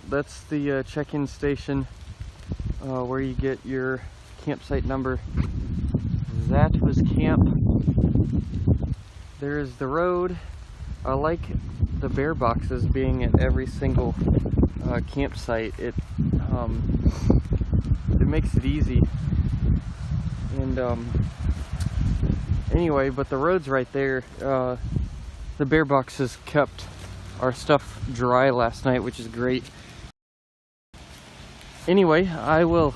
that's the check-in station where you get your campsite number. That was camp. There's the road. I like the bear boxes being at every single campsite. It makes it easy. And anyway, but the road's right there. The bear boxes kept our stuff dry last night, which is great. Anyway, I will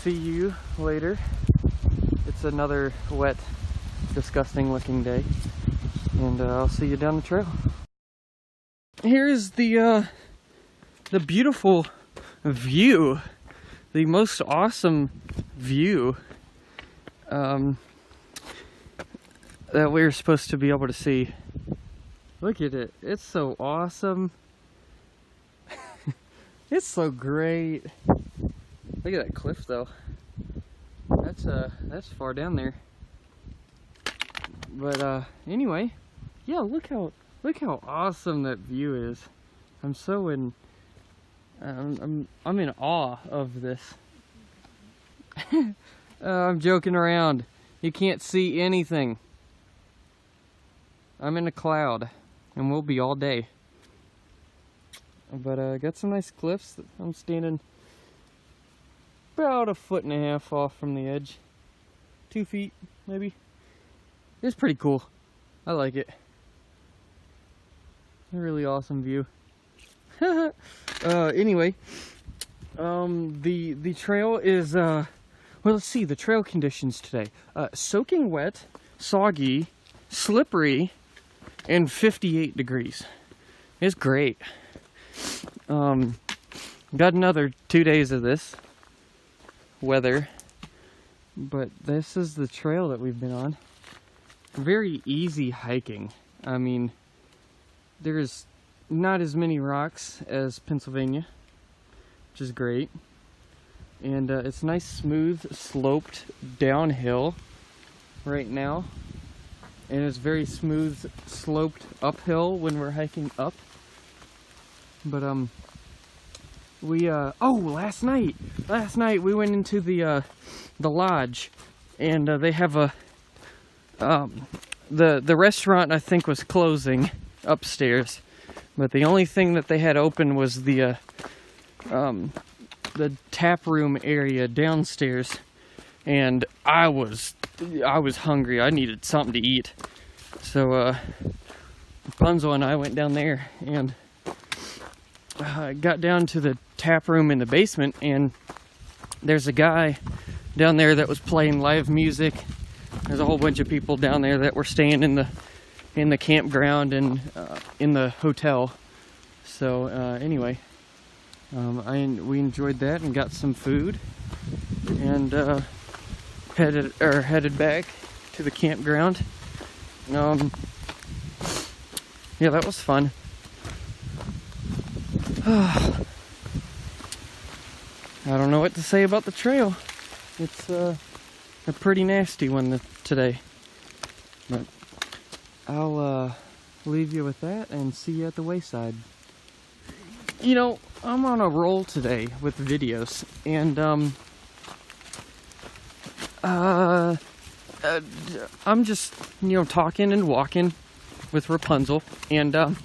see you later. It's another wet, disgusting looking day, and I'll see you down the trail. Here's the beautiful view, the most awesome view that we're supposed to be able to see. Look at it, it's so awesome. It's so great. Look at that cliff though. That's far down there. But anyway, yeah, look how awesome that view is. I'm so in I'm in awe of this. I'm joking around. You can't see anything. I'm in a cloud, and we'll be all day. But got some nice cliffs. I'm standing about 1.5 feet off from the edge. 2 feet, maybe. It's pretty cool. I like it. A really awesome view. Anyway, the trail is well, let's see the trail conditions today. Soaking wet, soggy, slippery, and 58 degrees. It's great. Got another 2 days of this weather, but this is the trail that we've been on. Very easy hiking. I mean, there's not as many rocks as Pennsylvania, which is great, and it's nice, smooth, sloped downhill right now, and it's very smooth, sloped uphill when we're hiking up. But we last night we went into the lodge, and they have a the restaurant I think was closing upstairs, but the only thing that they had open was the tap room area downstairs, and I was hungry. I needed something to eat, so Rapunzel and I went down there and got down to the tap room in the basement, and there's a guy down there that was playing live music. There's a whole bunch of people down there that were staying in the campground and in the hotel. So anyway, we enjoyed that and got some food, and headed back to the campground. Yeah, that was fun. I don't know what to say about the trail. It's a pretty nasty one today. But I'll leave you with that and see you at the wayside. You know, I'm on a roll today with videos, and I'm just, talking and walking with Rapunzel, and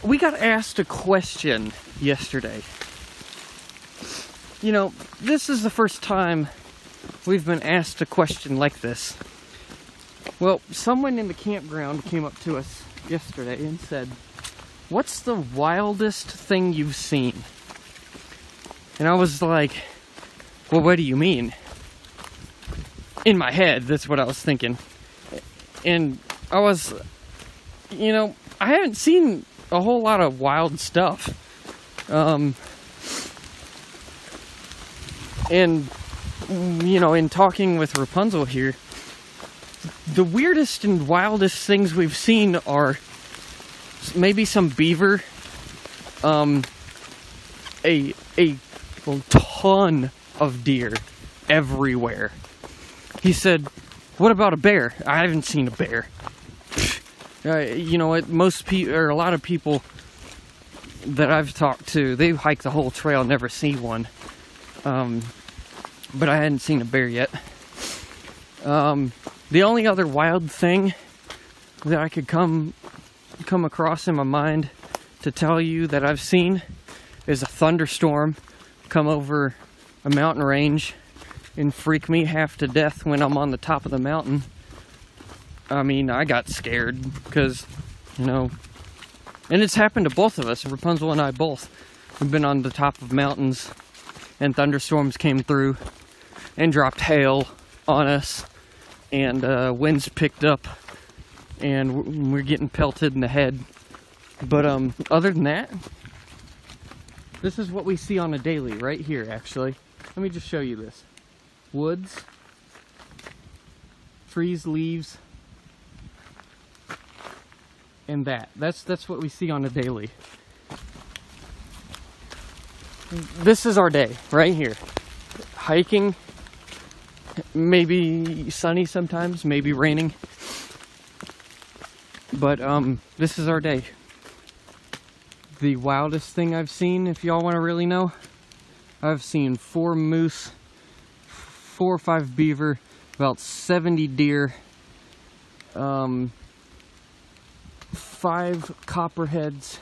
we got asked a question yesterday. This is the first time we've been asked a question like this. Well, someone in the campground came up to us yesterday and said, "What's the wildest thing you've seen?" And I was like, "Well, what do you mean?" In my head, that's what I was thinking. And I was, I haven't seen a whole lot of wild stuff. And, in talking with Rapunzel here, the weirdest and wildest things we've seen are maybe some beaver, a ton of deer everywhere. He said, "What about a bear?" I haven't seen a bear. Most people, or a lot of people, that I've talked to, they hike the whole trail, never see one. But I hadn't seen a bear yet. The only other wild thing that I could come across in my mind to tell you that I've seen is a thunderstorm come over a mountain range and freak me half to death when I'm on the top of the mountain. I mean, I got scared because, you know, and it's happened to both of us. Rapunzel and I both have been on the top of mountains and thunderstorms came through and dropped hail on us, and winds picked up and we're getting pelted in the head. But other than that, this is what we see on a daily right here, actually. Let me just show you this. Woods, trees, leaves, and that's what we see on a daily. This is our day right here. Hiking, maybe sunny sometimes, maybe raining. But this is our day. The wildest thing I've seen, if y'all want to really know, I've seen 4 moose, 4 or 5 beaver, about 70 deer, 5 copperheads,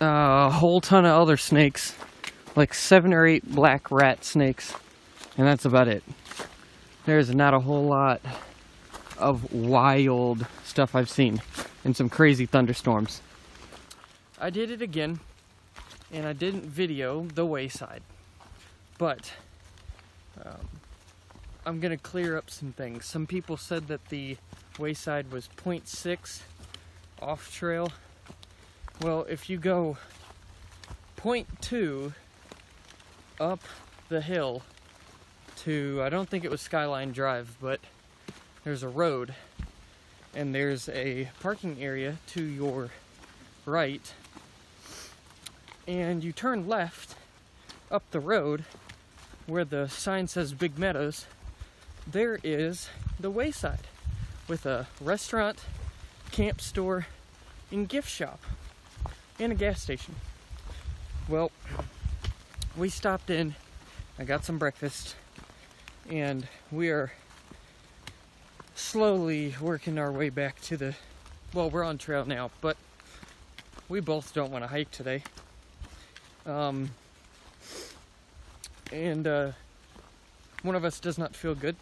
a whole ton of other snakes, like 7 or 8 black rat snakes, and that's about it. There's not a whole lot of wild stuff I've seen, and some crazy thunderstorms. I did it again, and I didn't video the wayside, but I'm gonna clear up some things. Some people said that the wayside was 0.6 off trail. Well, if you go 0.2 up the hill to, I don't think it was Skyline Drive, but there's a road and there's a parking area to your right, and you turn left up the road where the sign says Big Meadows. There is the wayside with a restaurant, camp store, and gift shop, and a gas station. Well, we stopped in, I got some breakfast, and we are slowly working our way back to the, well, we're on trail now, but we both don't want to hike today. And one of us does not feel good,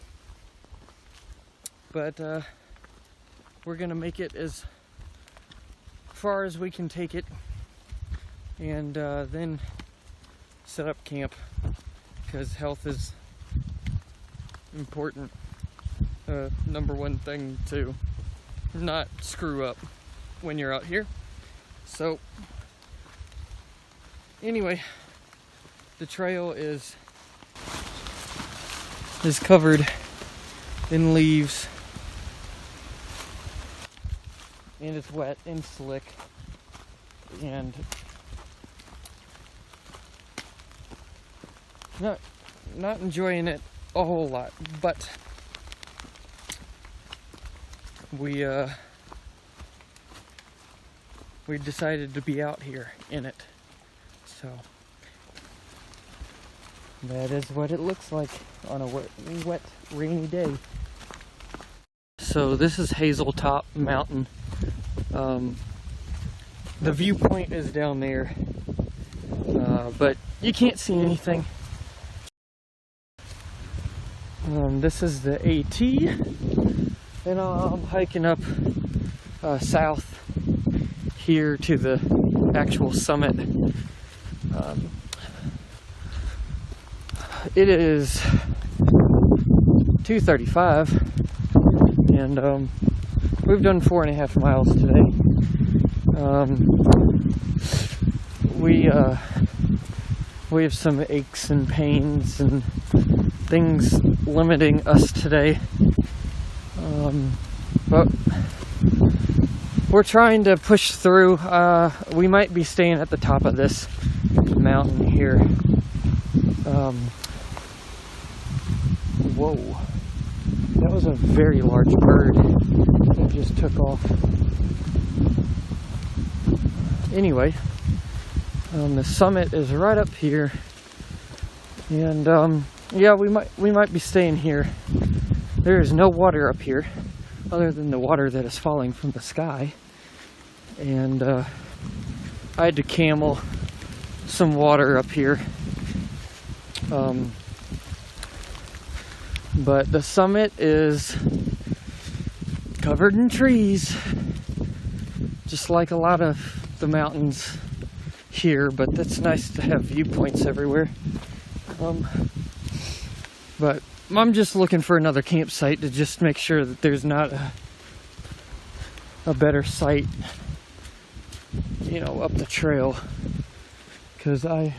but we're gonna make it as far as we can take it, and then set up camp, because health is important. Number one thing to not screw up when you're out here. So anyway, the trail is covered in leaves, and it's wet and slick, and not enjoying it a whole lot, but we decided to be out here in it, so that is what it looks like on a wet, rainy day. So this is Hazeltop Mountain. The viewpoint is down there, but you can't see anything. This is the AT, and I'm hiking up south here to the actual summit. It is 2:35, and we've done 4.5 miles today. We have some aches and pains and things limiting us today, but we're trying to push through. We might be staying at the top of this mountain here. Whoa, that was a very large bird that just took off. anyway, the summit is right up here, and yeah, we might be staying here. There is no water up here other than the water that is falling from the sky, and I had to camel some water up here, but the summit is covered in trees, just like a lot of the mountains here, but that's nice to have viewpoints everywhere. But I'm just looking for another campsite to just make sure that there's not a better site, you know, up the trail, because I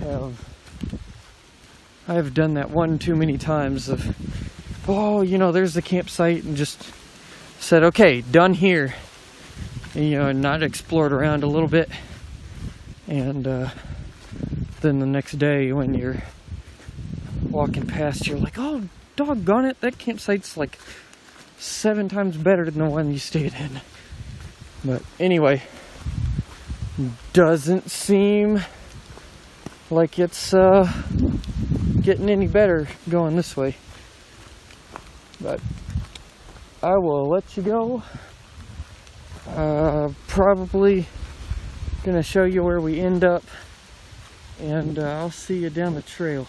have done that one too many times of, oh, you know, there's the campsite, and just said, okay, done here, and, you know, and not explored around a little bit, and then the next day when you're walking past, you're like, oh, doggone it, that campsite's like 7 times better than the one you stayed in. But anyway, doesn't seem like it's getting any better going this way. But I will let you go. Probably gonna show you where we end up, and I'll see you down the trail.